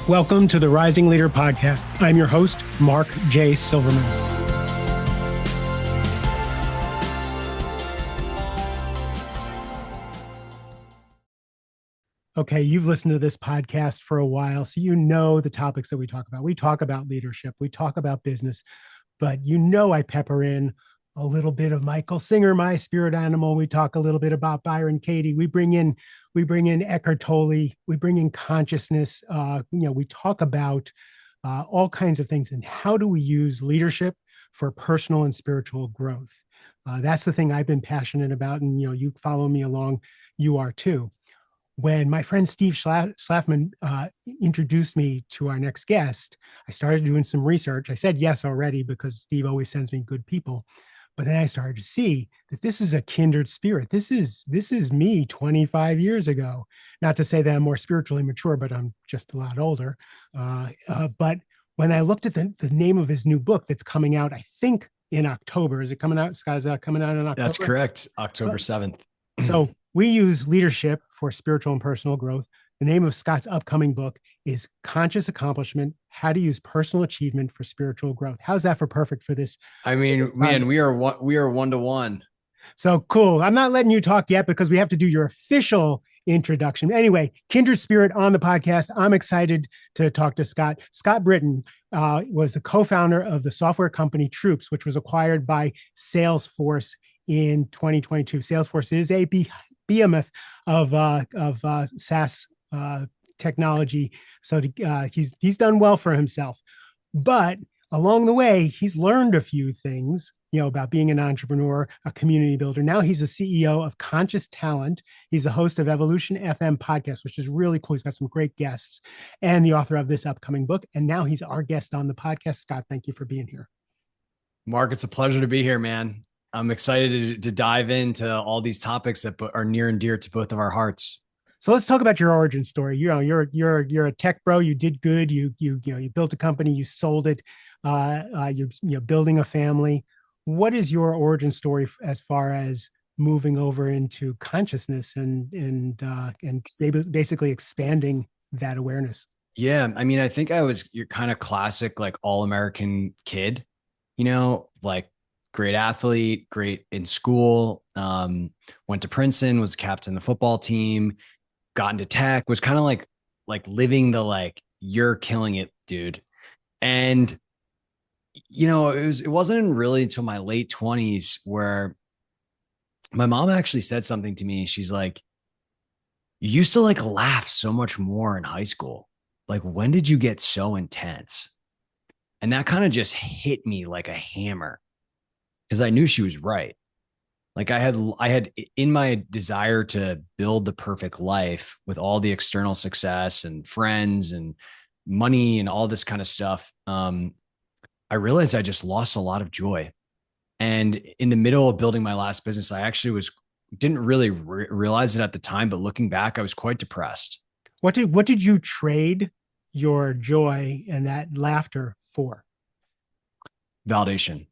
Welcome to the Rising Leader Podcast. I'm your host, Mark J. Silverman. Okay, you've listened to this podcast for a while, so you know the topics that we talk about. We talk about leadership, we talk about business, but you know I pepper in a little bit of Michael Singer, my spirit animal. We talk a little bit about Byron Katie. We bring in Eckhart Tolle. We bring in consciousness. We talk about all kinds of things and how do we use leadership for personal and spiritual growth. That's the thing I've been passionate about, and you follow me along. You are too. When my friend Steve Schlafman introduced me to our next guest, I started doing some research. I said yes already because Steve always sends me good people. But then I started to see that this is a kindred spirit. This is me 25 years ago. Not to say that I'm more spiritually mature, but I'm just a lot older. But when I looked at the name of his new book that's coming out, I think in October. Is it coming out, Scott? Is that coming out in October? That's correct. October 7th. So we use leadership for spiritual and personal growth. The name of Scott's upcoming book is Conscious Accomplishment: How to Use Personal Achievement for Spiritual Growth. How's that for perfect for this? I mean, man, we are 1-to-1. So cool. I'm not letting you talk yet because we have to do your official introduction. Anyway, kindred spirit on the podcast. I'm excited to talk to Scott. Scott Britton was the co-founder of the software company Troops, which was acquired by Salesforce in 2022. Salesforce is a behemoth of SaaS technology. So he's done well for himself. But along the way, he's learned a few things, about being an entrepreneur, a community builder. Now he's the CEO of Conscious Talent. He's the host of Evolution FM podcast, which is really cool. He's got some great guests and the author of this upcoming book. And now he's our guest on the podcast. Scott, thank you for being here. Mark, it's a pleasure to be here, man. I'm excited to dive into all these topics that are near and dear to both of our hearts. So let's talk about your origin story. You're a tech bro. You did good. You built a company. You sold it. You're building a family. What is your origin story as far as moving over into consciousness and basically expanding that awareness? Yeah, I mean, I think you're kind of classic, like all-American kid. Like great athlete, great in school. Went to Princeton. Was captain of the football team. Got into tech. Was kind of like living the you're killing it, dude. And it wasn't really until my late 20s where my mom actually said something to me. She's like, you used to laugh so much more in high school. Like, when did you get so intense? And that kind of just hit me like a hammer because I knew she was right. Like I had in my desire to build the perfect life with all the external success and friends and money and all this kind of stuff. I realized I just lost a lot of joy. And in the middle of building my last business, I actually didn't really realize it at the time, but looking back, I was quite depressed. What did you trade your joy and that laughter for? Validation.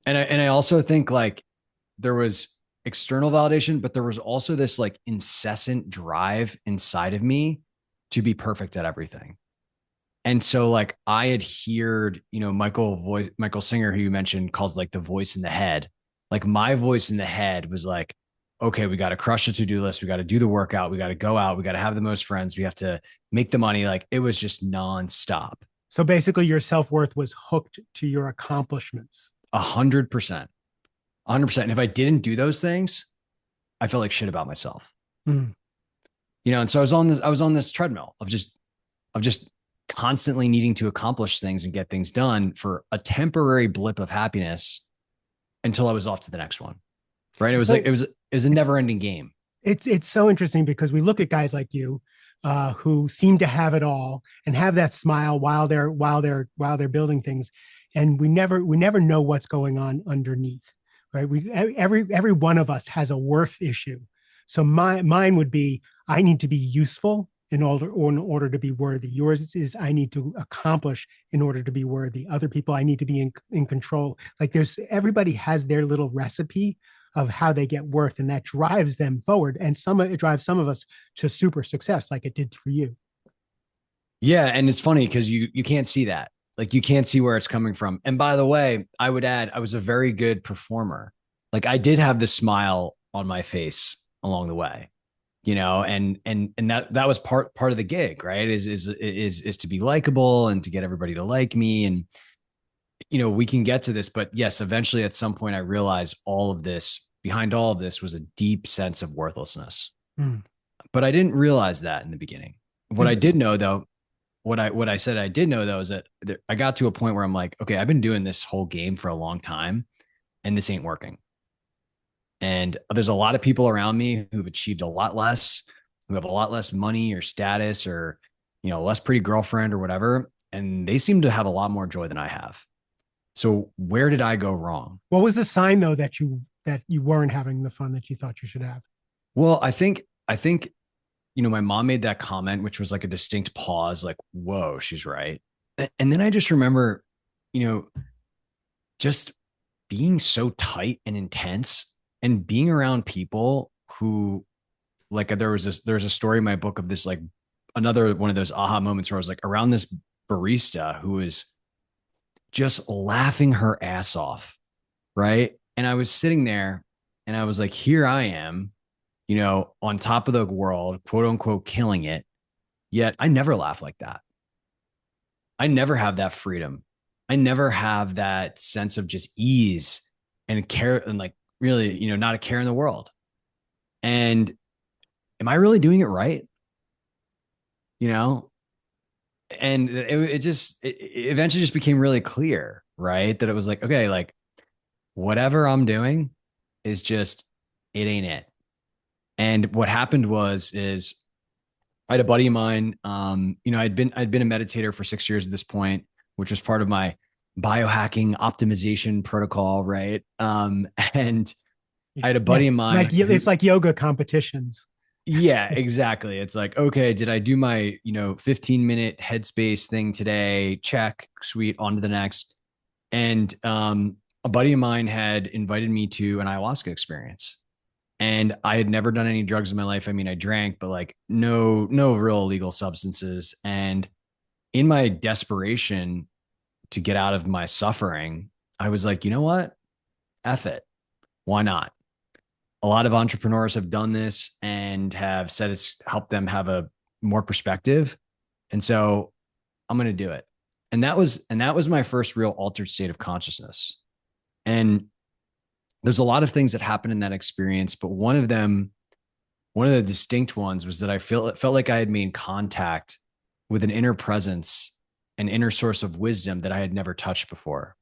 And I also think there was external validation, but there was also this incessant drive inside of me to be perfect at everything. And so I adhered, Michael Singer, who you mentioned, calls the voice in the head. My voice in the head was okay, we got to crush the to-do list. We got to do the workout. We got to go out. We got to have the most friends. We have to make the money. It was just nonstop. So basically your self-worth was hooked to your accomplishments. 100%. 100%. And if I didn't do those things, I felt like shit about myself. And so I was on this treadmill of just constantly needing to accomplish things and get things done for a temporary blip of happiness until I was off to the next one. Right. It was a never ending game. It's so interesting because we look at guys like you who seem to have it all and have that smile while they're building things. And we never know what's going on underneath. Right. Every one of us has a worth issue. So mine would be, I need to be useful in order to be worthy. Yours is, I need to accomplish in order to be worthy. Other people, I need to be in control. Everybody has their little recipe of how they get worth, and that drives them forward. And it drives some of us to super success, like it did for you. Yeah. And it's funny because you can't see that. Like you can't see where it's coming from. And by the way, I would add, I was a very good performer. Like I did have the smile on my face along the way, and that was part of the gig, right? Is to be likable and to get everybody to like me. And we can get to this, but yes, eventually at some point I realized all of this behind all of this was a deep sense of worthlessness. Hmm. But I didn't realize that in the beginning. What I Did did know though, what I said I did know though is that I got to a point where I'm like, okay, I've been doing this whole game for a long time and this ain't working. And there's a lot of people around me who've achieved a lot less, who have a lot less money or status or, less pretty girlfriend or whatever. And they seem to have a lot more joy than I have. So where did I go wrong? What was the sign though that you weren't having the fun that you thought you should have? Well, I think, my mom made that comment, which was like a distinct pause, like, whoa, she's right. And then I just remember, you know, just being so tight and intense and being around people who like there's a story in my book of this like another one of those aha moments where I was like around this barista who was just laughing her ass off, right? And I was sitting there and I was like, here I am, on top of the world, quote unquote, killing it. Yet I never laugh like that. I never have that freedom. I never have that sense of just ease and care and like really, not a care in the world. And am I really doing it right? You know, and it eventually just became really clear, right? That it was like, okay, like whatever I'm doing is just, it ain't it. And what happened is I had a buddy of mine. I'd been a meditator for 6 years at this point, which was part of my biohacking optimization protocol, right? And I had a Yeah, buddy of like mine who, it's like yoga competitions. yeah, exactly. It's like, okay, did I do my 15-minute headspace thing today? Check, sweet, on to the next. And a buddy of mine had invited me to an ayahuasca experience. And I had never done any drugs in my life. I mean, I drank, but like no real illegal substances. And in my desperation to get out of my suffering, I was like, you know what? F it. Why not? A lot of entrepreneurs have done this and have said it's helped them have a more perspective. And so I'm going to do it. And that was my first real altered state of consciousness. And there's a lot of things that happened in that experience, but one of the distinct ones was that it felt like I had made contact with an inner presence, an inner source of wisdom that I had never touched before.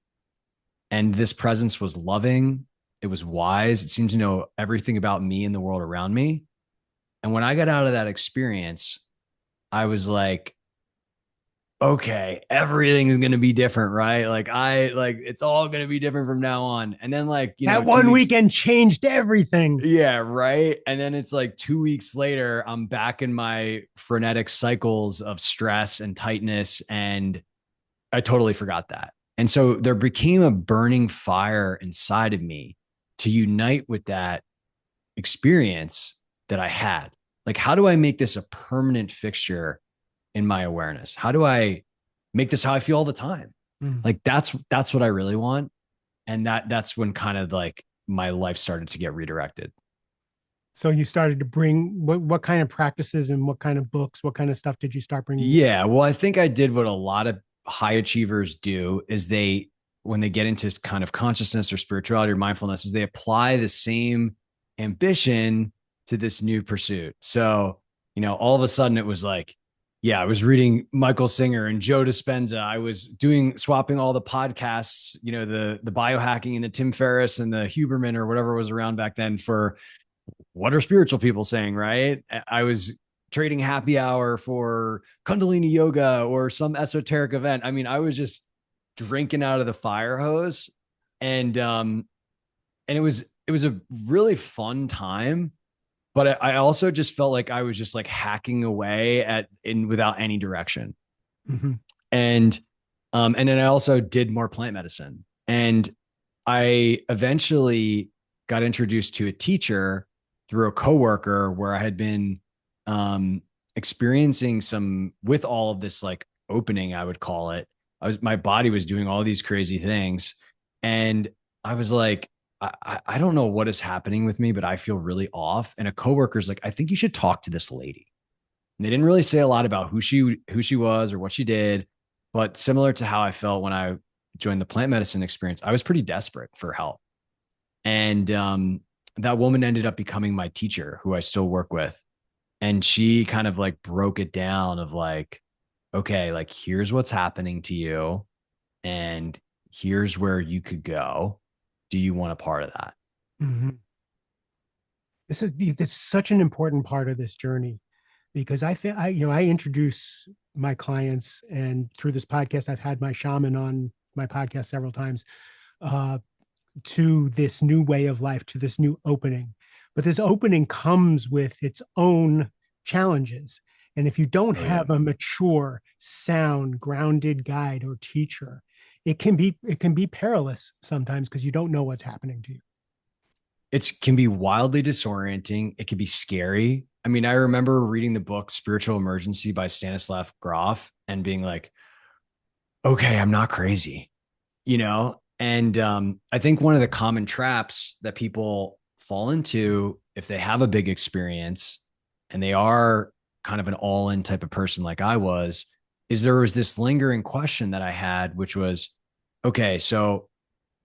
And this presence was loving. It was wise. It seemed to know everything about me and the world around me. And when I got out of that experience, I was like, okay, everything is going to be different, right? Like it's all going to be different from now on. And then like, That 2 one weeks. weekend changed everything. Yeah, right. And then it's like 2 weeks later, I'm back in my frenetic cycles of stress and tightness. And I totally forgot that. And so there became a burning fire inside of me to unite with that experience that I had. Like, how do I make this a permanent fixture in my awareness? How do I make this how I feel all the time? Mm. Like that's what I really want. And that's when kind of like my life started to get redirected. So you started to bring what kind of practices and what kind of books, what kind of stuff did you start bringing in? Yeah, well, I think I did what a lot of high achievers do is they when they get into kind of consciousness or spirituality or mindfulness is they apply the same ambition to this new pursuit. So, all of a sudden it was like, yeah, I was reading Michael Singer and Joe Dispenza. I was doing swapping all the podcasts, the biohacking and the Tim Ferriss and the Huberman or whatever was around back then for what are spiritual people saying, right? I was trading happy hour for Kundalini yoga or some esoteric event. I mean, I was just drinking out of the fire hose, and it was a really fun time. But I also just felt like I was just like hacking away without any direction. Mm-hmm. And then I also did more plant medicine, and I eventually got introduced to a teacher through a coworker where I had been experiencing some with all of this like opening, I would call it. My body was doing all these crazy things. And I was like, I don't know what is happening with me, but I feel really off. And a coworker's like, I think you should talk to this lady. And they didn't really say a lot about who she was or what she did, but similar to how I felt when I joined the plant medicine experience, I was pretty desperate for help. And that woman ended up becoming my teacher, who I still work with. And she kind of like broke it down of like, okay, like here's what's happening to you, and here's where you could go. Do you want a part of that? Mhm. This is such an important part of this journey because I think I introduce my clients, and through this podcast, I've had my shaman on my podcast several times, uh, to this new way of life, to this new opening. But this opening comes with its own challenges. And if you don't Oh yeah. have a mature, sound, grounded guide or teacher, it can be perilous sometimes because you don't know what's happening to you. It can be wildly disorienting. It can be scary. I mean, I remember reading the book Spiritual Emergency by Stanislav Grof and being like, okay, I'm not crazy, you know? And I think one of the common traps that people fall into if they have a big experience and they are kind of an all in type of person like I was, is there was this lingering question that I had, which was, okay, so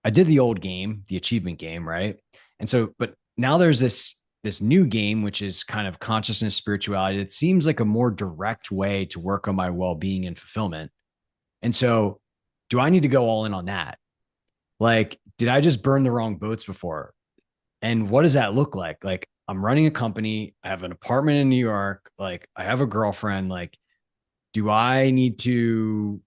I did the old game, the achievement game, right? And so, but now there's this new game, which is kind of consciousness spirituality. It seems like a more direct way to work on my well-being and fulfillment. And so, do I need to go all in on that? Like, did I just burn the wrong boats before? And what does that look like? Like, I'm running a company, I have an apartment in New York, like, I have a girlfriend. Like, do I need to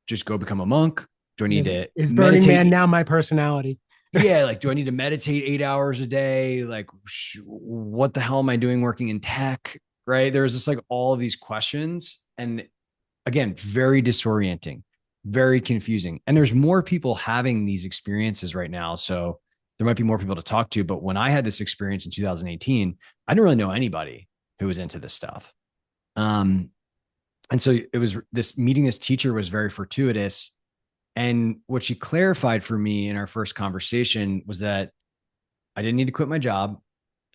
just go become a monk? Do I need Is, to is Burning Man meditate? now my personality? Yeah, like, do I need to meditate 8 hours a day? Like, what the hell am I doing working in tech? Right. There's just like all of these questions. And again, very disorienting, very confusing. And there's more people having these experiences right now. So there might be more people to talk to. But when I had this experience in 2018, I didn't really know anybody who was into this stuff. Um, and so it was this meeting, this teacher was very fortuitous. And what she clarified for me in our first conversation was that I didn't need to quit my job.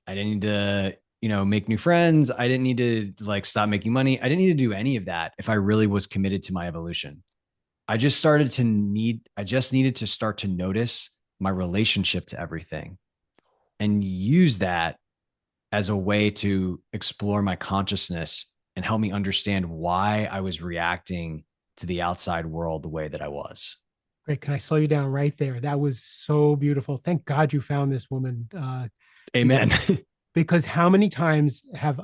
I didn't need to, make new friends. I didn't need to like stop making money. I didn't need to do any of that if I really was committed to my evolution. I just needed to start to notice my relationship to everything and use that as a way to explore my consciousness and help me understand why I was reacting to the outside world the way that I was. Great. Can I slow you down right there? That was so beautiful. Thank God you found this woman. Amen. Because how many times have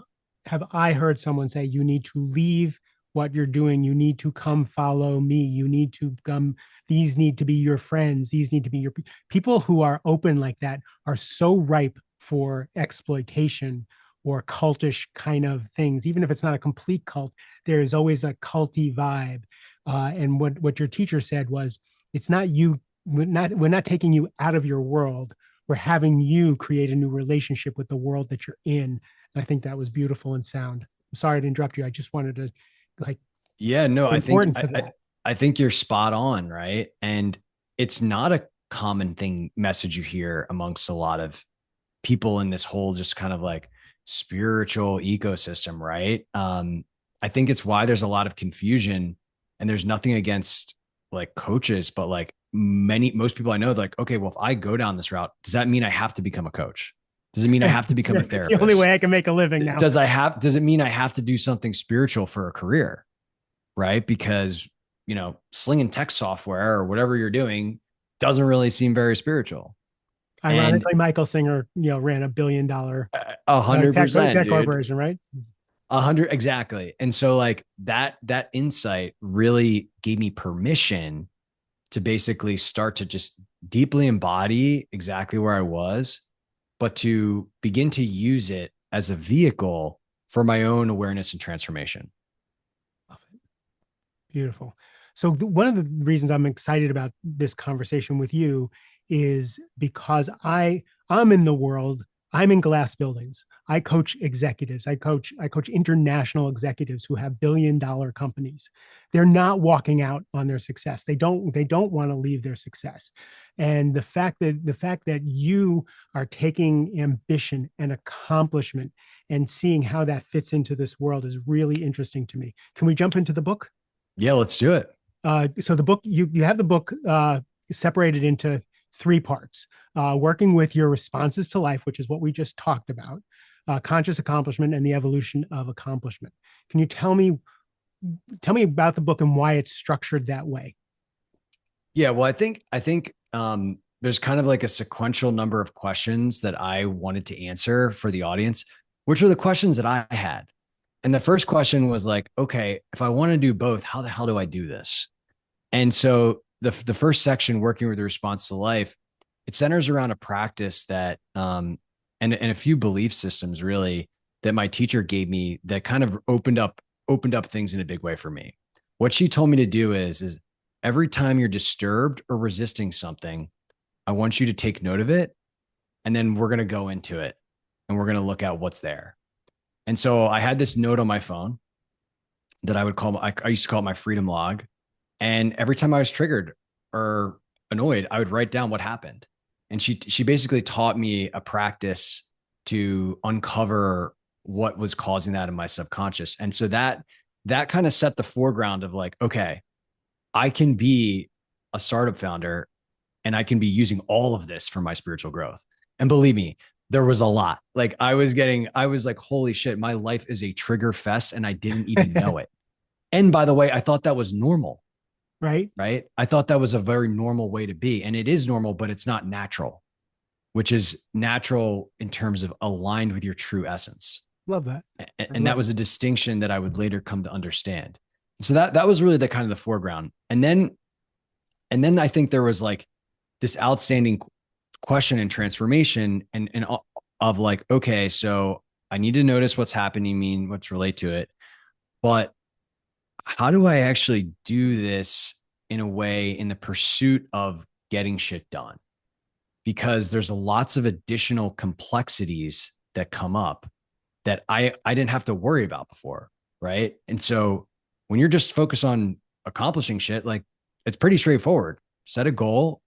I heard someone say, you need to leave what you're doing, you need to come follow me, you need to come, these need to be your friends, these need to be your people. Who are open like that are so ripe for exploitation or cultish kind of things. Even if it's not a complete cult, there is always a culty vibe. And what your teacher said was, it's not you, we're not taking you out of your world, we're having you create a new relationship with the world that you're in. And I think that was beautiful and sound. I'm sorry to interrupt you. I just wanted to like Yeah, no, the I think importance of that. I think you're spot on, right? And it's not a common thing message you hear amongst a lot of people in this whole just kind of like spiritual ecosystem, right? I think it's why there's a lot of confusion, and there's nothing against like coaches, but like most people I know, like, okay, well, if I go down this route, does that mean I have to become a coach? Does it mean I have to become a It's the only therapist? way I can make a living now. Does it mean I have to do something spiritual for a career? Right? Because, slinging tech software or whatever you're doing doesn't really seem very spiritual. And Ironically, Michael Singer, ran $1 billion a hundred percent, tech dude. corporation, right? 100 exactly. And so like that insight really gave me permission to basically start to just deeply embody exactly where I was, but to begin to use it as a vehicle for my own awareness and transformation. Love it. Beautiful. So one of the reasons I'm excited about this conversation with you is because I'm in the world I'm in glass buildings. I coach executives. I coach international executives who have billion-dollar companies. They're not walking out on their success. They don't want to leave their success. And the fact that you are taking ambition and accomplishment and seeing how that fits into this world is really interesting to me. Can we jump into the book? Yeah, let's do it. So the book, you have the book separated into three parts: working with your responses to life, which is what we just talked about, conscious accomplishment, and the evolution of accomplishment. Can you tell me about the book and why it's structured that way? Yeah, well, I think there's kind of like a sequential number of questions that I wanted to answer for the audience, which are the questions that I had. And the first question was like, okay, if I want to do both, how the hell do I do this? And so the first section, working with the response to life, it centers around a practice that and a few belief systems really that my teacher gave me that kind of opened up things in a big way for me. What she told me to do is every time you're disturbed or resisting something, I want you to take note of it, and then we're going to go into it and we're going to look at what's there. And so I had this note on my phone that I used to call it my freedom log. And every time I was triggered or annoyed, I would write down what happened. And she basically taught me a practice to uncover what was causing that in my subconscious. And so that kind of set the foreground of like, okay, I can be a startup founder and I can be using all of this for my spiritual growth. And believe me, there was a lot. Like I was like, holy shit, my life is a trigger fest and I didn't even know it. And by the way, I thought that was normal, Right? right? I thought that was a very normal way to be. And it is normal, but it's not natural, which is natural in terms of aligned with your true essence. Love that. I And that love it. was a distinction that I would later come to understand. So that was really the kind of the foreground. And then I think there was like this outstanding question and transformation and of like, okay, so I need to notice what's happening, mean what's relate to it, but how do I actually do this in a way in the pursuit of getting shit done? Because there's lots of additional complexities that come up that I didn't have to worry about before, right? And so when you're just focused on accomplishing shit, like it's pretty straightforward. Set a goal,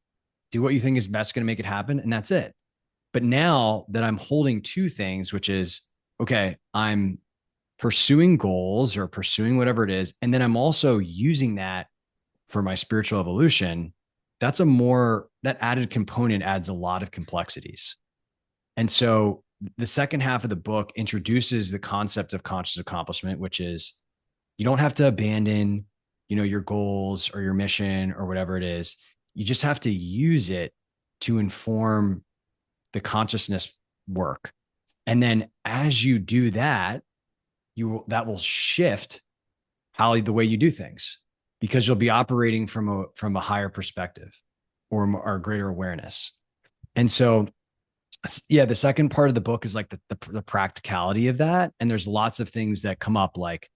do what you think is best going to make it happen, and that's it. But now that I'm holding two things, which is okay, I'm pursuing goals or pursuing whatever it is, and then I'm also using that for my spiritual evolution. That added component adds a lot of complexities. And so the second half of the book introduces the concept of conscious accomplishment, which is you don't have to abandon, your goals or your mission or whatever it is. You just have to use it to inform the consciousness work. And then as you do that, that will shift how the way you do things because you'll be operating from a higher perspective or greater awareness. And so yeah, the second part of the book is like the practicality of that. And there's lots of things that come up like,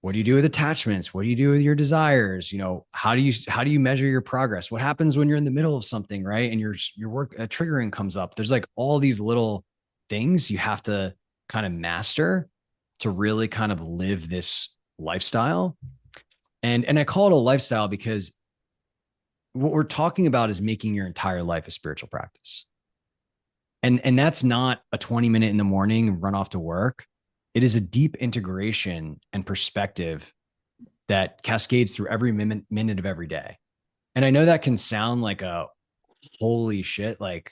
what do you do with attachments? What do you do with your desires? How do you measure your progress? What happens when you're in the middle of something, right? And your work triggering comes up. There's like all these little things you have to kind of master to really kind of live this lifestyle. And I call it a lifestyle because what we're talking about is making your entire life a spiritual practice. And that's not a 20-minute in the morning run off to work. It is a deep integration and perspective that cascades through every minute of every day. And I know that can sound like a holy shit, like,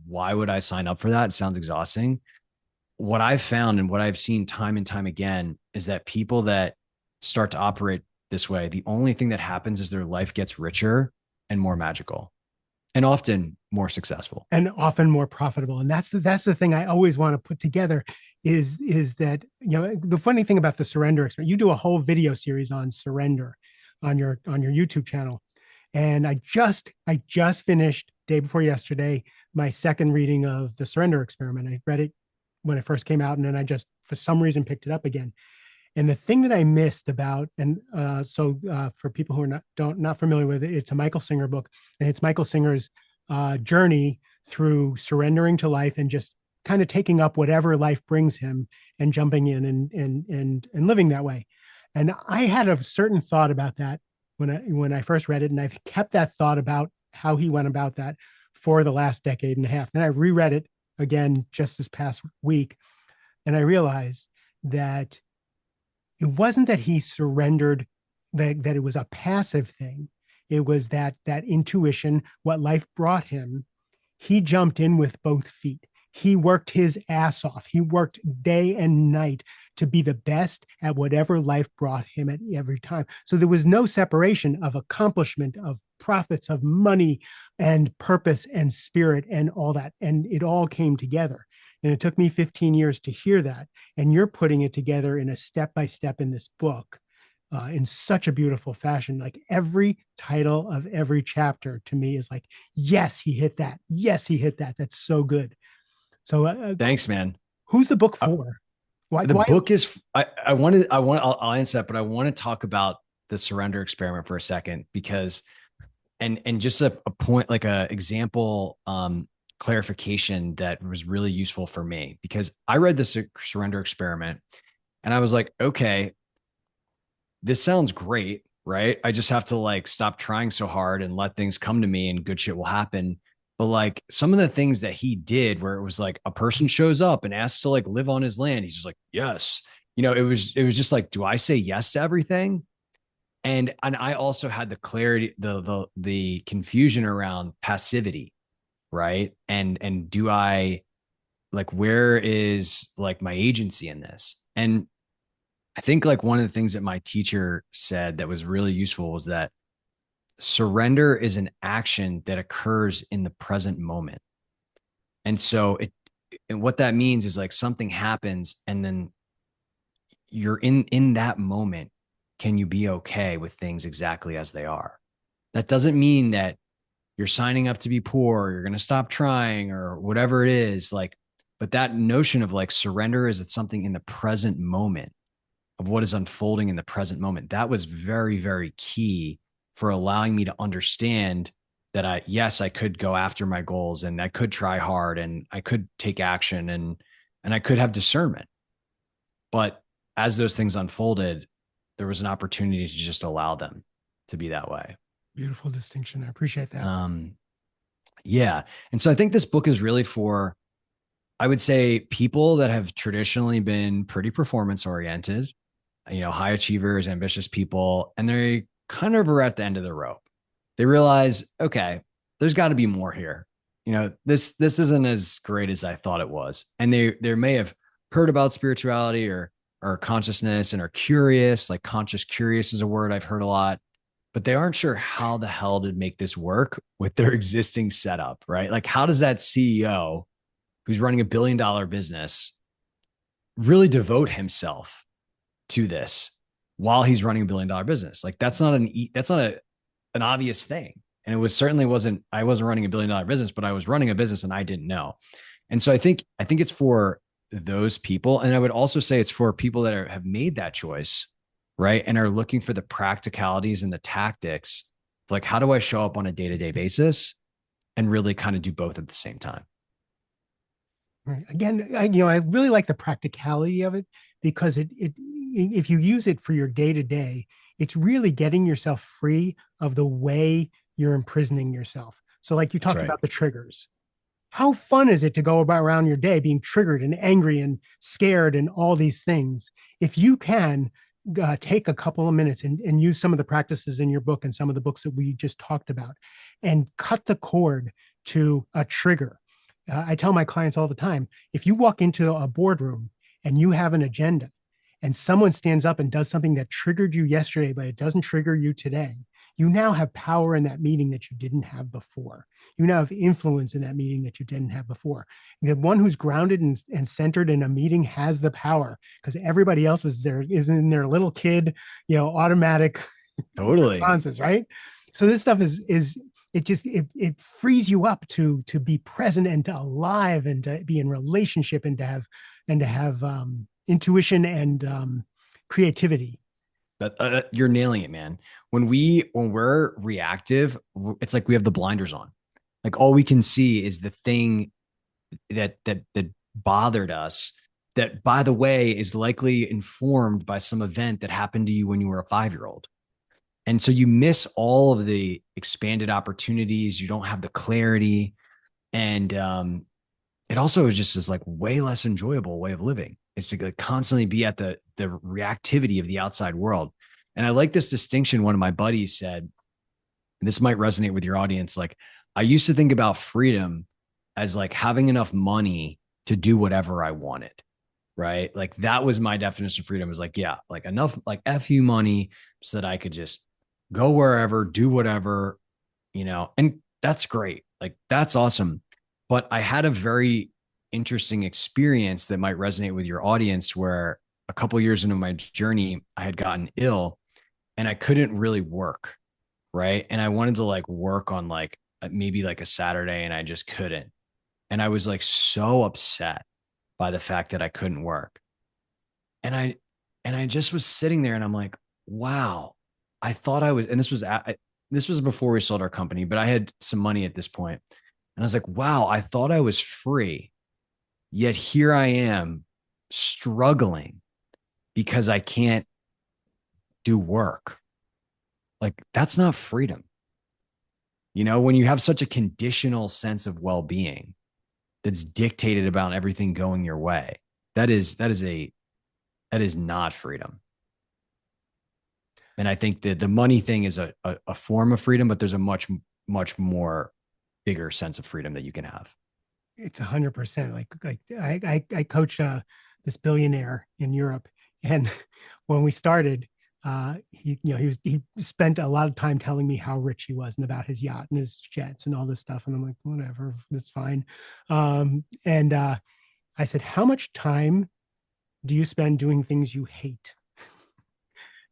why would I sign up for that? It sounds exhausting. What I've found and what I've seen time and time again is that people that start to operate this way, the only thing that happens is their life gets richer and more magical and often more successful. And often more profitable. And that's the thing I always want to put together is that, the funny thing about the surrender experience, you do a whole video series on surrender on your YouTube channel. And I just finished day before yesterday my second reading of the surrender experiment. I read it when it first came out, and then I just for some reason picked it up again. And the thing that I missed about, and for people who are not familiar with it, it's a Michael Singer book, and it's Michael Singer's journey through surrendering to life and just kind of taking up whatever life brings him and jumping in and living that way. And I had a certain thought about that when I first read it, and I've kept that thought about how he went about that for the last decade and a half. Then I reread it again just this past week, and I realized that it wasn't that he surrendered, that it was a passive thing. It was that intuition, what life brought him. He jumped in with both feet. He worked his ass off. He worked day and night to be the best at whatever life brought him at every time. So there was no separation of accomplishment, of profits, of money, and purpose and spirit and all that. And it all came together. And it took me 15 years to hear that. And you're putting it together in a step by step in this book in such a beautiful fashion. Like every title of every chapter to me is like, yes, he hit that. Yes, he hit that. That's so good. So Thanks, man. who's the book for? The book is, I'll answer that, but I want to talk about the surrender experiment for a second, because, and just a point, like a example, clarification that was really useful for me, because I read this surrender experiment and I was like, okay, this sounds great, right? I just have to like stop trying so hard and let things come to me and good shit will happen. But like some of the things that he did where it was like a person shows up and asks to like live on his land, he's just like, yes. It was just like, do I say yes to everything? And I also had the clarity, the confusion around passivity, right? And do I, like, where is like my agency in this? And I think like one of the things that my teacher said that was really useful was that surrender is an action that occurs in the present moment. And so and what that means is like something happens and then you're in that moment. Can you be okay with things exactly as they are? That doesn't mean that you're signing up to be poor, or you're going to stop trying or whatever it is, like, but that notion of like surrender is something in the present moment of what is unfolding in the present moment. That was very, very key for allowing me to understand that yes, I could go after my goals and I could try hard and I could take action and I could have discernment. But as those things unfolded, there was an opportunity to just allow them to be that way. Beautiful distinction. I appreciate that. Yeah. And so I think this book is really for, I would say, people that have traditionally been pretty performance oriented, high achievers, ambitious people, and they kind of are at the end of the rope. They realize, okay, there's got to be more here. This isn't as great as I thought it was. And they may have heard about spirituality or consciousness and are curious, like conscious curious is a word I've heard a lot, but they aren't sure how the hell to make this work with their existing setup, right? Like, how does that CEO who's running $1 billion business really devote himself to this while he's running $1 billion business? Like, that's not an obvious thing. And I wasn't running $1 billion business, but I was running a business and I didn't know. And so I think it's for those people. And I would also say it's for people that have made that choice, right? And are looking for the practicalities and the tactics. Like, how do I show up on a day-to-day basis and really kind of do both at the same time? Right. Again, I really like the practicality of it, because if you use it for your day to day, it's really getting yourself free of the way you're imprisoning yourself. So like you talked about the triggers. How fun is it to go around your day being triggered and angry and scared and all these things? If you can take a couple of minutes and use some of the practices in your book and some of the books that we just talked about and cut the cord to a trigger. I tell my clients all the time, if you walk into a boardroom and you have an agenda and someone stands up and does something that triggered you yesterday, but it doesn't trigger you today, you now have power in that meeting that you didn't have before. You now have influence in that meeting that you didn't have before. The one who's grounded and centered in a meeting has the power, because everybody else is in their little kid, automatic totally responses, right? So this stuff it frees you up to be present and to alive and to be in relationship and to have intuition and creativity. You're nailing it, man. When we're reactive, it's like we have the blinders on. Like, all we can see is the thing that bothered us that, by the way, is likely informed by some event that happened to you when you were a 5-year old. And so you miss all of the expanded opportunities. You don't have the clarity. And it also is just this like way less enjoyable way of living. It's to like constantly be at the reactivity of the outside world. And I like this distinction. One of my buddies said, and this might resonate with your audience. Like, I used to think about freedom as like having enough money to do whatever I wanted. Right. Like that was my definition of freedom, was like, yeah, like enough like FU money so that I could just go wherever, do whatever, and that's great. Like that's awesome. But I had a very interesting experience that might resonate with your audience, where a couple years into my journey, I had gotten ill and I couldn't really work. Right. And I wanted to like work on like maybe like a Saturday, and I just couldn't. And I was like so upset by the fact that I couldn't work. And I just was sitting there and I'm like, wow, I thought I was, and this was before we sold our company, but I had some money at this point. And I was like, wow, I thought I was free. Yet here I am struggling because I can't do work. Like that's not freedom. When you have such a conditional sense of well-being that's dictated about everything going your way, that is not freedom. And I think that the money thing is a form of freedom, but there's a much, much more bigger sense of freedom that you can have. It's 100%. Like I coach this billionaire in Europe, and when we started, he spent a lot of time telling me how rich he was and about his yacht and his jets and all this stuff, and I'm like, whatever, that's fine. And I said, how much time do you spend doing things you hate?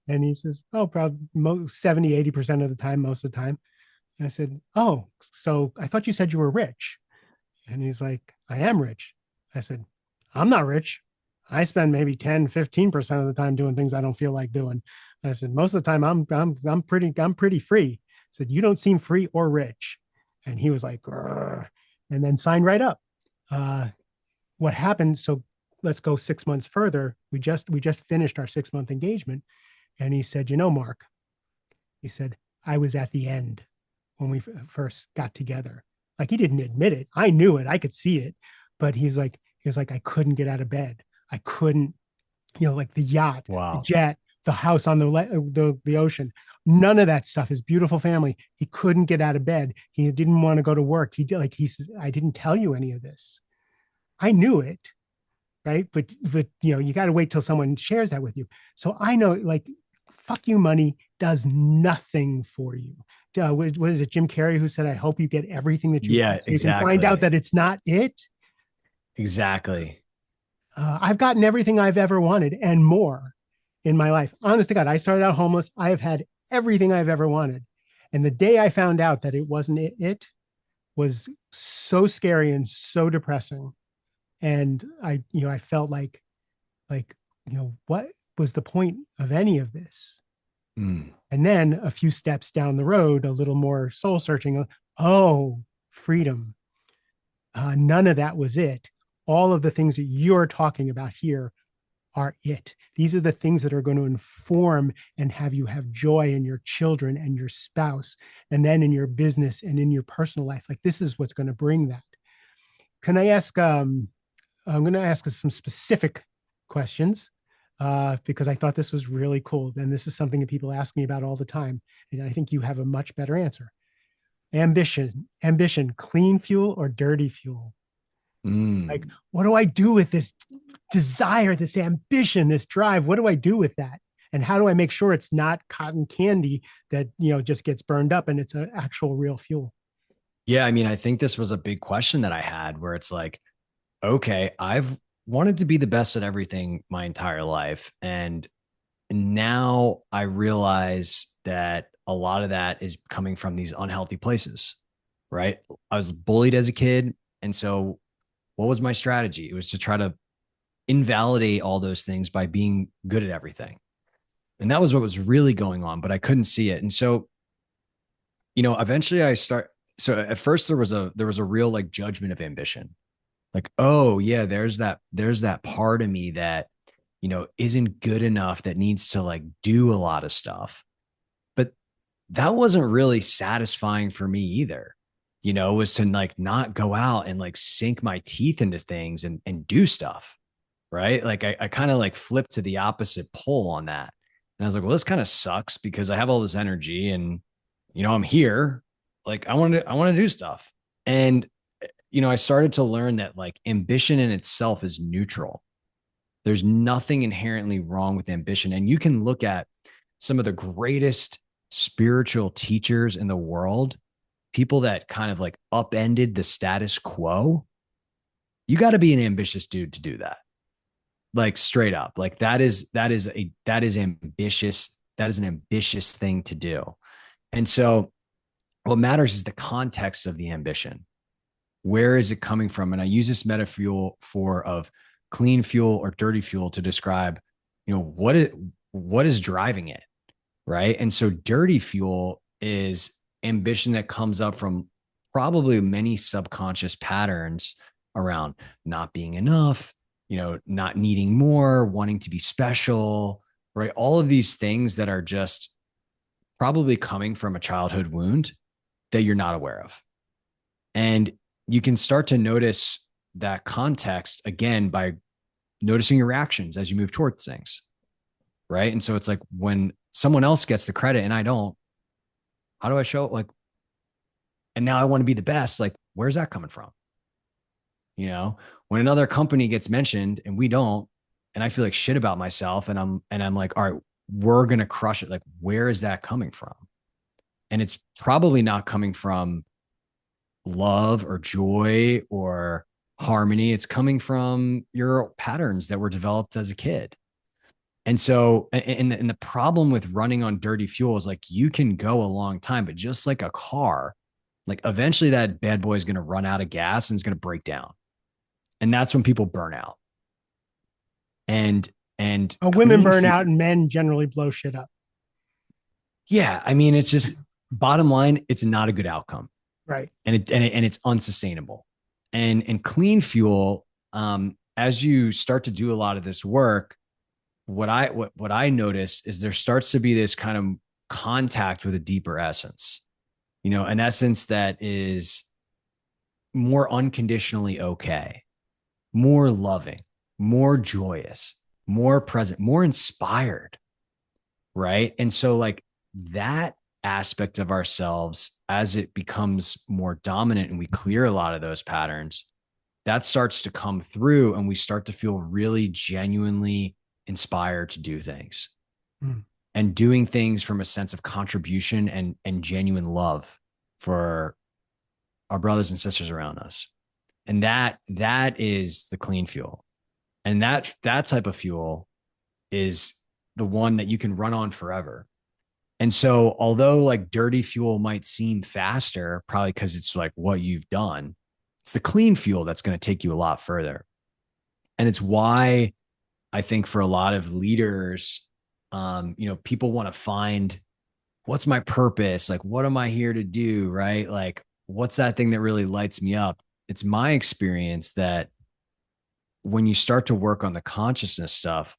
And he says, oh, probably 70, 80% of the time, most of the time. And I said, oh, so I thought you said you were rich. And he's like, I am rich. I said, I'm not rich. I spend maybe 10, 15% of the time doing things I don't feel like doing. I said, most of the time I'm pretty free. I said, you don't seem free or rich. And he was like, grr, and then signed right up. What happened? So let's go 6 months further. We just finished our 6-month engagement. And he said, Mark, he said, I was at the end when we first got together. Like he didn't admit it. I knew it. I could see it. But he was like, I couldn't get out of bed. I couldn't, like the yacht, the Wow. jet, the house on the ocean. None of that stuff. His beautiful family. He couldn't get out of bed. He didn't want to go to work. He says, I didn't tell you any of this. I knew it, right? But you got to wait till someone shares that with you. So I know, like, fuck you money does nothing for you. What is it, Jim Carrey, who said, I hope you get everything that you Yeah, want, so you can find out exactly. that it's not it. Exactly. I've gotten everything I've ever wanted and more in my life. Honest to God, I started out homeless. I have had everything I've ever wanted. And the day I found out that it wasn't it was so scary and so depressing. And I felt like, what was the point of any of this? Mm. And then a few steps down the road, a little more soul searching. Oh, freedom. None of that was it. All of the things that you're talking about here are it. These are the things that are going to inform and have you have joy in your children and your spouse, and then in your business and in your personal life. Like this is what's going to bring that. Can I ask? I'm going to ask some specific questions because I thought this was really cool. And this is something that people ask me about all the time. And I think you have a much better answer. Ambition, clean fuel or dirty fuel? Like, Mm. what do I do with this desire, this ambition, this drive? What do I do with that? And how do I make sure it's not cotton candy that, just gets burned up and it's an actual real fuel? Yeah, I mean, I think this was a big question that I had, where it's like, okay, I've wanted to be the best at everything my entire life. And now I realize that a lot of that is coming from these unhealthy places, right? I was bullied as a kid. And so what was my strategy? It was to try to invalidate all those things by being good at everything. And that was what was really going on, but I couldn't see it. And so, eventually so at first there was a real like judgment of ambition. Like, oh yeah, there's that part of me that, isn't good enough, that needs to like do a lot of stuff. But that wasn't really satisfying for me either. Was to like not go out and like sink my teeth into things and do stuff. Right. Like I kind of like flipped to the opposite pole on that. And I was like, well, this kind of sucks because I have all this energy and, I'm here. Like I want to do stuff. And, I started to learn that like ambition in itself is neutral. There's nothing inherently wrong with ambition. And you can look at some of the greatest spiritual teachers in the world, people that kind of like upended the status quo. You got to be an ambitious dude to do that. Like straight up. Like that is ambitious. That is an ambitious thing to do. And so what matters is the context of the ambition. Where is it coming from? And I use this metaphor of clean fuel or dirty fuel to describe, what is driving it, right? And so dirty fuel is ambition that comes up from probably many subconscious patterns around not being enough, not needing more, wanting to be special, right? All of these things that are just probably coming from a childhood wound that you're not aware of. And you can start to notice that context again by noticing your reactions as you move towards things. Right. And so it's like when someone else gets the credit and I don't, how do I show it? Like, and now I want to be the best. Like, where's that coming from? When another company gets mentioned and we don't, and I feel like shit about myself and I'm like, all right, we're going to crush it. Like, where is that coming from? And it's probably not coming from love or joy or harmony. It's coming from your patterns that were developed as a kid. And so, and the problem with running on dirty fuel is like you can go a long time, but just like a car, like eventually that bad boy is going to run out of gas and it's going to break down. And that's when people burn out. And Women clean burn fuel. out and men generally blow shit up. Yeah. I mean, it's just bottom line, it's not a good outcome. Right. And it's unsustainable. And clean fuel, as you start to do a lot of this work, what I notice is there starts to be this kind of contact with a deeper essence, an essence that is more unconditionally okay, more loving, more joyous, more present, more inspired. Right. And so like that aspect of ourselves, as it becomes more dominant and we clear a lot of those patterns, that starts to come through and we start to feel really genuinely inspired to do things and doing things from a sense of contribution and genuine love for our brothers and sisters around us. And that is the clean fuel. And that type of fuel is the one that you can run on forever. And so although like dirty fuel might seem faster, probably because it's like what you've done, it's the clean fuel that's going to take you a lot further. And it's why I think for a lot of leaders, people want to find what's my purpose? Like, what am I here to do? Right? Like, what's that thing that really lights me up? It's my experience that when you start to work on the consciousness stuff,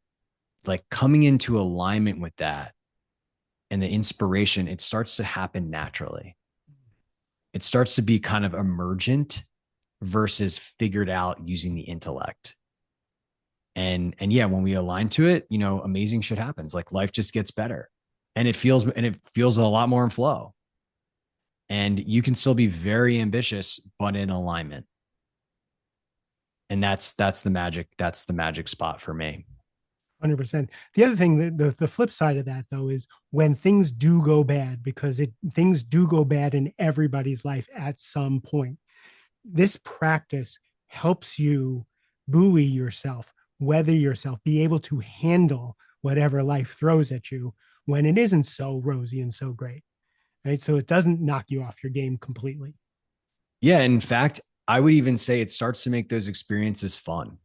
like coming into alignment with that and the inspiration, it starts to happen naturally. It starts to be kind of emergent versus figured out using the intellect. And yeah, when we align to it, amazing shit happens. Like life just gets better and it feels a lot more in flow. And you can still be very ambitious, but in alignment. And that's the magic. That's the magic spot for me. 100%. The other thing, the flip side of that though, is when things do go bad, because things do go bad in everybody's life at some point. This practice helps you buoy yourself, weather yourself, be able to handle whatever life throws at you when it isn't so rosy and so great. Right. So it doesn't knock you off your game completely. Yeah. In fact, I would even say it starts to make those experiences fun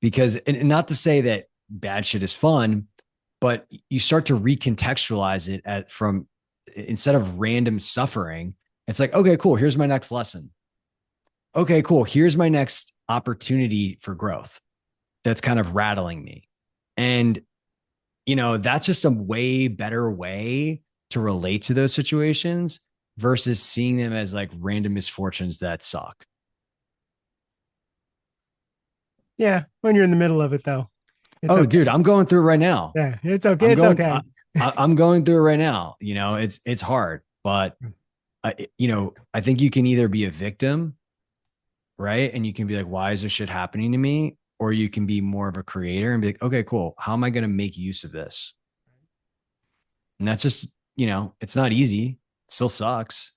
because, and not to say that bad shit is fun, but you start to recontextualize it from instead of random suffering, it's like, okay, cool. Here's my next lesson. okay, cool. Here's my next opportunity for growth that's kind of rattling me. And, that's just a way better way to relate to those situations versus seeing them as like random misfortunes that suck. Yeah, when you're in the middle of it, though, it's Oh, okay. dude, I'm going through it right now. Yeah, it's okay. I'm It's going, okay. I'm going through it right now. It's hard, but I think you can either be a victim, right? And you can be like, why is this shit happening to me? Or you can be more of a creator and be like, okay, cool. How am I going to make use of this? And that's just, it's not easy. It still sucks.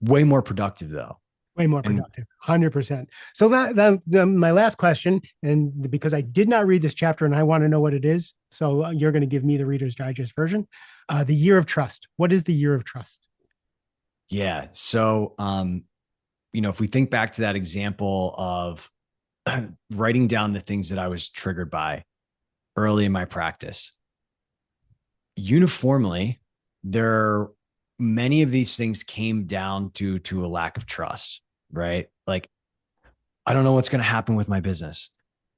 Way more productive though. Way more And productive, 100%. So my last question, and because I did not read this chapter and I want to know what it is, so you're going to give me the Reader's Digest version. The year of trust. What is the year of trust? yeah. So, if we think back to that example of writing down the things that I was triggered by early in my practice, uniformly, there many of these things came down to a lack of trust, right? Like, I don't know what's going to happen with my business.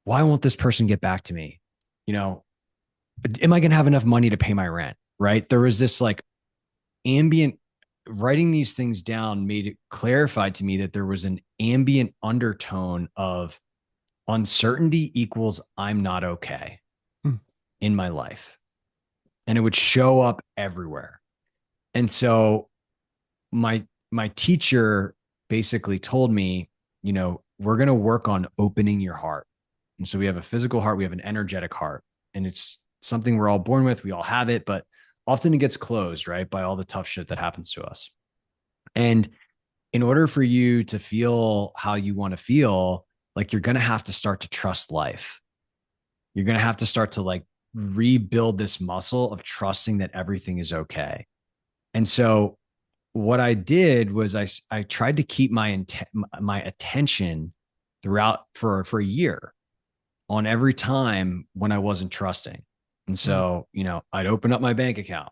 Why won't this person get back to me? You know, am I going to have enough money to pay my rent? Right. There was this like ambient writing these things down made it clarified to me that there was an ambient undertone of uncertainty equals I'm not okay Hmm. in my life. And it would show up everywhere. And so my teacher basically told me, we're going to work on opening your heart. And so we have a physical heart, we have an energetic heart, and it's something we're all born with. We all have it, but often it gets closed, right, by all the tough shit that happens to us. And in order for you to feel how you want to feel, like you're going to have to start to trust life. You're going to have to start to like rebuild this muscle of trusting that everything is okay. And so what I did was I tried to keep my attention throughout for a year on every time when I wasn't trusting. And so, I'd open up my bank account.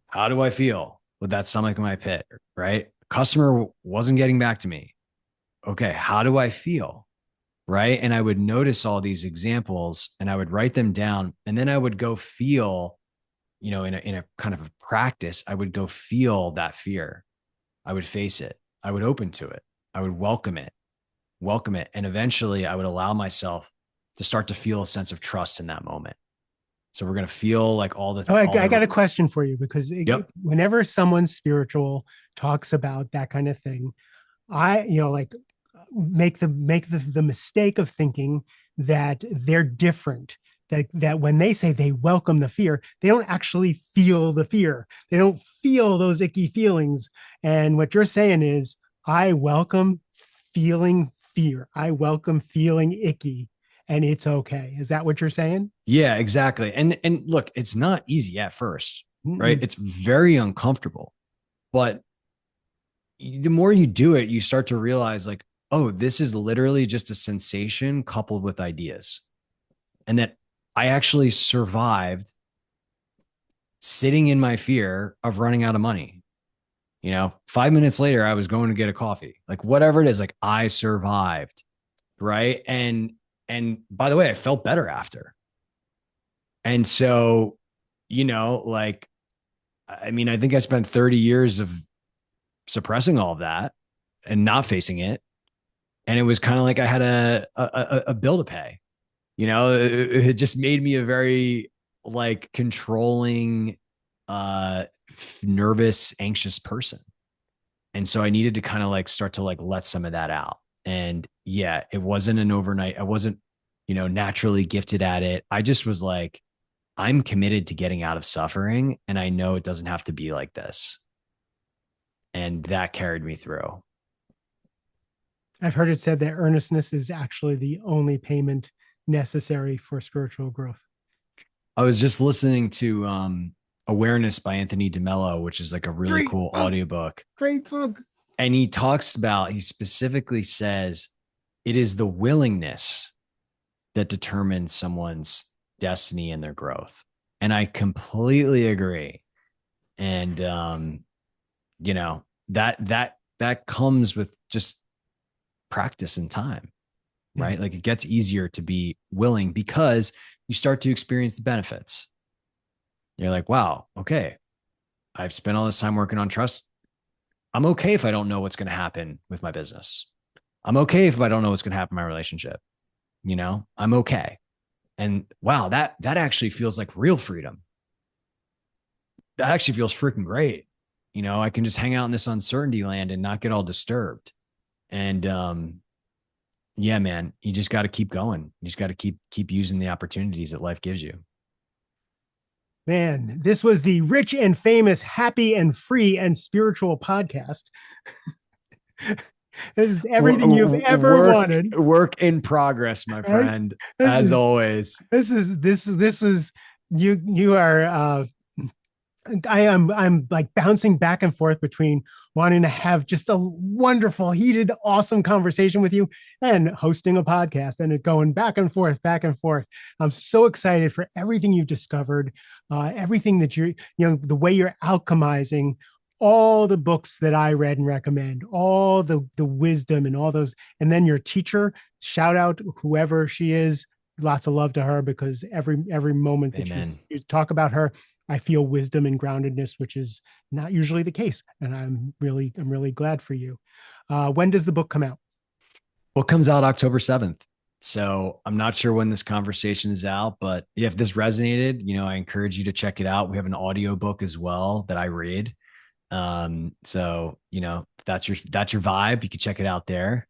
How do I feel with that stomach in my pit? Right. Customer wasn't getting back to me. Okay. How do I feel? Right. And I would notice all these examples and I would write them down. And then I would go feel, in a kind of a practice, I would go feel that fear. I would face it. I would open to it. I would welcome it. And eventually I would allow myself to start to feel a sense of trust in that moment. So we're going to feel like Oh, I, all I the, got a question for you because yep. whenever someone spiritual talks about that kind of thing, I, like make the mistake of thinking that they're different. That when they say they welcome the fear, they don't actually feel the fear. They don't feel those icky feelings. And what you're saying is, I welcome feeling fear. I welcome feeling icky, and it's okay. Is that what you're saying? Yeah, exactly. And look, it's not easy at first, right? Mm-mm. It's very uncomfortable. But the more you do it, you start to realize like, oh, this is literally just a sensation coupled with ideas. And that I actually survived sitting in my fear of running out of money. 5 minutes later, I was going to get a coffee, like whatever it is, like I survived. Right. And by the way, I felt better after. And so, like, I mean, I think I spent 30 years of suppressing all of that and not facing it. And it was kind of like I had a bill to pay. It just made me a very like controlling, nervous, anxious person. And so I needed to kind of like start to like let some of that out. And yeah, it wasn't an overnight. I wasn't, naturally gifted at it. I just was like, I'm committed to getting out of suffering. And I know it doesn't have to be like this. And that carried me through. I've heard it said that earnestness is actually the only payment necessary for spiritual growth. I was just listening to Awareness by Anthony DeMello, which is like a really Great cool book. audiobook. Great book. And he specifically says it is the willingness that determines someone's destiny and their growth. And I completely agree. And that comes with just practice and time, Yeah. right? Like it gets easier to be willing because you start to experience the benefits. You're like, wow, okay, I've spent all this time working on trust. I'm okay if I don't know what's going to happen with my business. I'm okay if I don't know what's going to happen in my relationship. I'm okay. And wow, that actually feels like real freedom. That actually feels freaking great. I can just hang out in this uncertainty land and not get all disturbed. And yeah, man, you just got to keep going. You just got to keep using the opportunities that life gives you. Man, this was the Rich and Famous, Happy and Free and Spiritual podcast. This is everything you've ever wanted. Work in progress, my Right? friend, This as is always. this is you are I'm like bouncing back and forth between wanting to have just a wonderful, heated, awesome conversation with you and hosting a podcast, and it going back and forth, back and forth. I'm so excited for everything you've discovered, everything that the way you're alchemizing all the books that I read and recommend, all the wisdom and all those, and then your teacher, shout out whoever she is, lots of love to her, because every moment that you talk about her, I feel wisdom and groundedness, which is not usually the case. And I'm really glad for you. When does the book come out? Book comes out October 7th. So I'm not sure when this conversation is out, but if this resonated, I encourage you to check it out. We have an audio book as well that I read. So, that's your vibe. You can check it out there.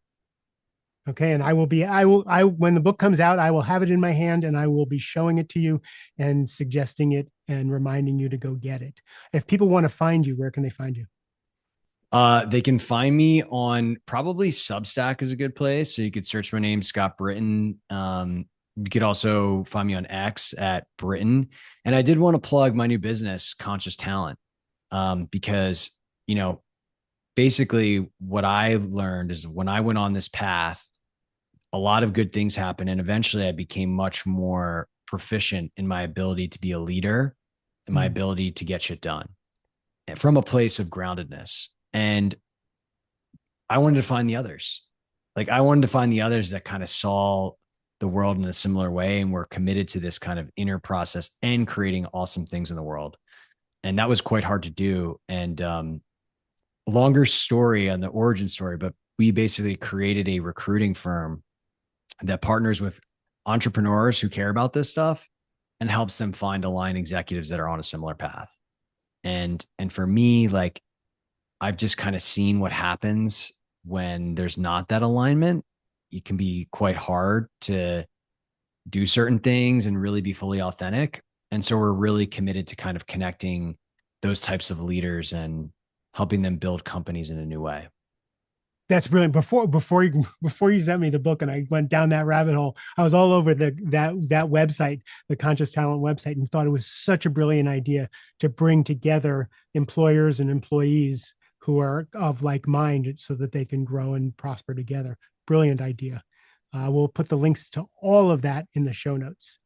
Okay. And when the book comes out, I will have it in my hand and I will be showing it to you and suggesting it and reminding you to go get it. If people want to find you, where can they find you? They can find me on probably Substack is a good place. So you could search my name, Scott Britton. You could also find me on X at Britton. And I did want to plug my new business, Conscious Talent, because, basically what I learned is when I went on this path, a lot of good things happened. And eventually I became much more proficient in my ability to be a leader and my ability to get shit done from a place of groundedness. And I wanted to find the others. Like I wanted to find the others that kind of saw the world in a similar way and were committed to this kind of inner process and creating awesome things in the world. And that was quite hard to do. And longer story on the origin story, but we basically created a recruiting firm that partners with entrepreneurs who care about this stuff and helps them find aligned executives that are on a similar path. And for me, like I've just kind of seen what happens when there's not that alignment. It can be quite hard to do certain things and really be fully authentic. And so we're really committed to kind of connecting those types of leaders and helping them build companies in a new way. That's brilliant. Before you sent me the book and I went down that rabbit hole, I was all over that website, the Conscious Talent website, and thought it was such a brilliant idea to bring together employers and employees who are of like mind so that they can grow and prosper together. Brilliant idea. We'll put the links to all of that in the show notes.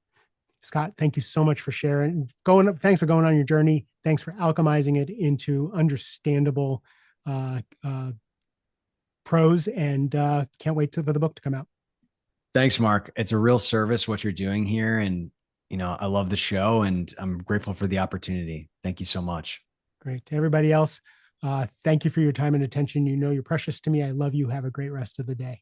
Scott, thank you so much for sharing. Thanks for going on your journey. Thanks for alchemizing it into understandable prose, and can't wait for the book to come out. Thanks, Mark. It's a real service what you're doing here. And, I love the show and I'm grateful for the opportunity. Thank you so much. Great. To everybody else, thank you for your time and attention. You're precious to me. I love you. Have a great rest of the day.